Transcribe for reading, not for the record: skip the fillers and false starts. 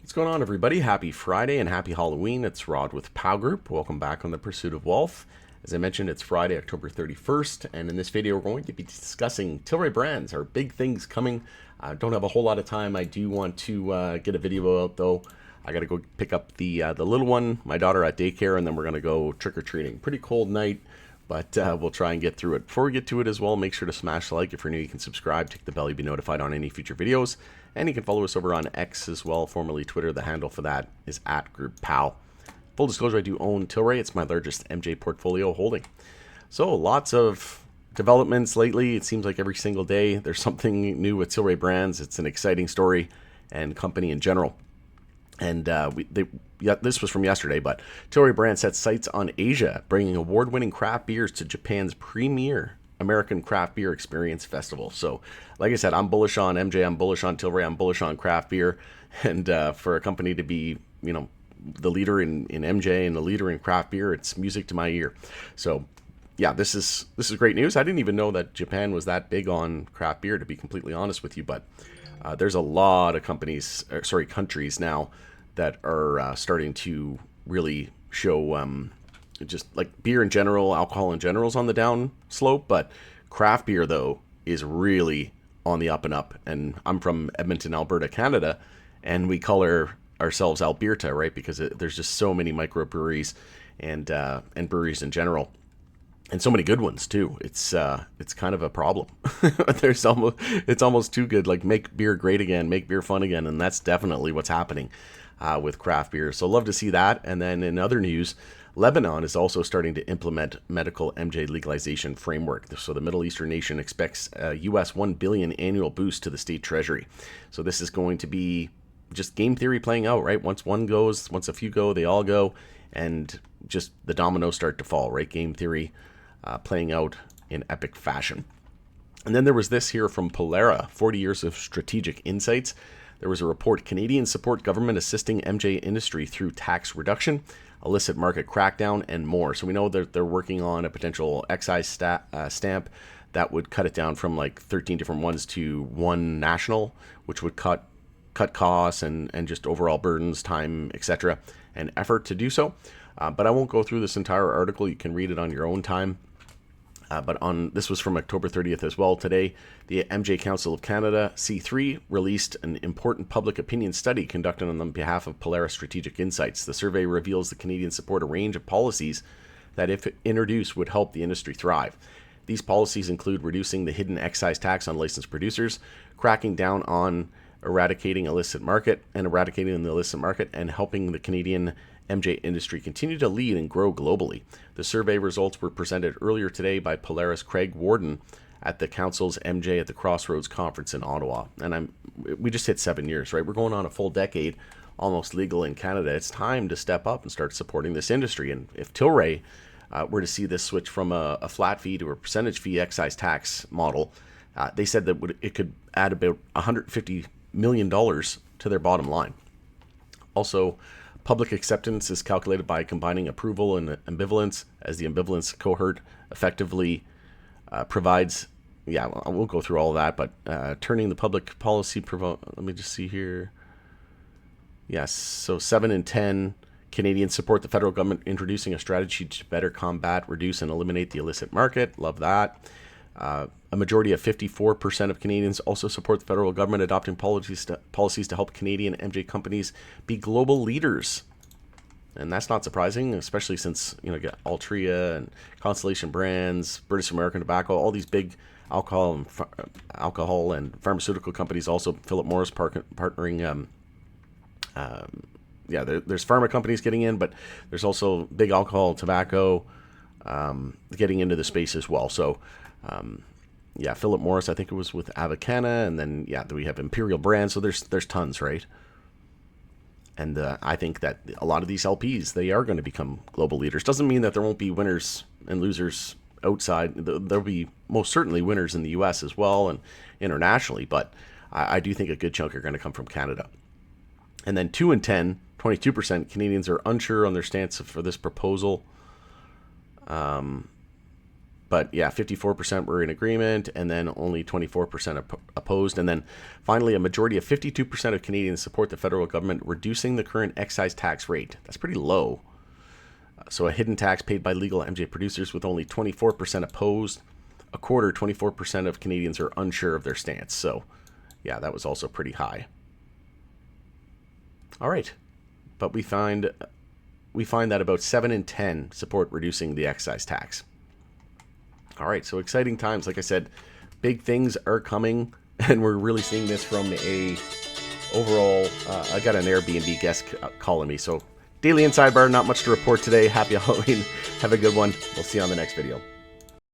What's going on, everybody? Happy Friday and happy Halloween. It's Rod with POW Group. Welcome back on the Pursuit of Wealth. As I mentioned, it's Friday, October 31st, and in this video, we're going to be discussing Tilray brands, our big things coming. I don't have a whole lot of time. I do want to get a video out, though. I got to go pick up the little one, my daughter, at daycare, and then we're going to go trick-or-treating. Pretty cold night, but we'll try and get through it. Before we get to it as well, make sure to smash the like. If you're new, you can subscribe, tick the bell, you'll be notified on any future videos. And you can follow us over on X as well, formerly Twitter. The handle for that is @GroupPow. Full disclosure, I do own Tilray. It's my largest MJ portfolio holding. So lots of developments lately. It seems like every single day there's something new with Tilray brands. It's an exciting story and company in general. And this was from yesterday, but Tilray brand sets sights on Asia, bringing award-winning craft beers to Japan's premier American Craft Beer Experience Festival. So, like I said, I'm bullish on MJ, I'm bullish on Tilray, I'm bullish on craft beer, and for a company to be, the leader in MJ and the leader in craft beer, it's music to my ear. So, yeah, this is great news. I didn't even know that Japan was that big on craft beer, to be completely honest with you, but there's a lot of countries now that are starting to really show just like beer in general, alcohol in general is on the down slope, but craft beer, though, is really on the up and up. And I'm from Edmonton, Alberta, Canada, and we call ourselves Alberta, right? Because there's just so many microbreweries and breweries in general. And so many good ones too. It's kind of a problem. It's almost too good. Like, make beer great again, make beer fun again, and that's definitely what's happening with craft beer. So love to see that. And then in other news, Lebanon is also starting to implement medical MJ legalization framework. So the Middle Eastern nation expects a US $1 billion annual boost to the state treasury. So this is going to be just game theory playing out, right? Once one goes, once a few go, they all go, and just the dominoes start to fall, right? Game theory playing out in epic fashion. And then there was this here from Polera, 40 years of strategic insights. There was a report, Canadians support government assisting MJ industry through tax reduction, illicit market crackdown, and more. So we know that they're working on a potential excise stamp that would cut it down from like 13 different ones to one national, which would cut costs and just overall burdens, time, etc., and effort to do so. But I won't go through this entire article. You can read it on your own time. But this was from October 30th as well. Today, the MJ Council of Canada, C3, released an important public opinion study conducted on behalf of Polaris Strategic Insights. The survey reveals the Canadians support a range of policies that, if introduced, would help the industry thrive. These policies include reducing the hidden excise tax on licensed producers, cracking down on eradicating the illicit market, and helping the Canadian MJ industry continue to lead and grow globally. The survey results were presented earlier today by Polaris Craig Warden at the Council's MJ at the Crossroads Conference in Ottawa. And we just hit 7 years, right? We're going on a full decade, almost legal in Canada. It's time to step up and start supporting this industry. And if Tilray were to see this switch from a flat fee to a percentage fee excise tax model, they said that it could add about $150 million to their bottom line. Also, public acceptance is calculated by combining approval and ambivalence, as the ambivalence cohort effectively provides. Yeah, I won't go through all of that, but turning the public policy. Let me just see here. Yes, so 7 in 10 Canadians support the federal government introducing a strategy to better combat, reduce, and eliminate the illicit market. Love that. A majority of 54% of Canadians also support the federal government adopting policies to help Canadian MJ companies be global leaders. And that's not surprising, especially since, you get Altria and Constellation Brands, British American Tobacco, all these big alcohol and pharmaceutical companies, also Philip Morris partnering. There's pharma companies getting in, but there's also big alcohol, tobacco getting into the space as well. So, Philip Morris, I think it was with Avicana, and then we have Imperial Brands. So there's tons, right? And I think that a lot of these LPs, they are going to become global leaders. Doesn't mean that there won't be winners and losers outside. There'll be most certainly winners in the U.S. as well and internationally, but I do think a good chunk are going to come from Canada. And then 2 in 10, 22% Canadians are unsure on their stance for this proposal. But yeah, 54% were in agreement, and then only 24% opposed. And then finally, a majority of 52% of Canadians support the federal government reducing the current excise tax rate. That's pretty low. So a hidden tax paid by legal MJ producers, with only 24% opposed. A quarter, 24% of Canadians are unsure of their stance. So yeah, that was also pretty high. All right. But we find that about 7 in 10 support reducing the excise tax. All right, so exciting times. Like I said, big things are coming, and we're really seeing this from a overall. I got an Airbnb guest calling me, so daily inside bar. Not much to report today. Happy Halloween. Have a good one. We'll see you on the next video.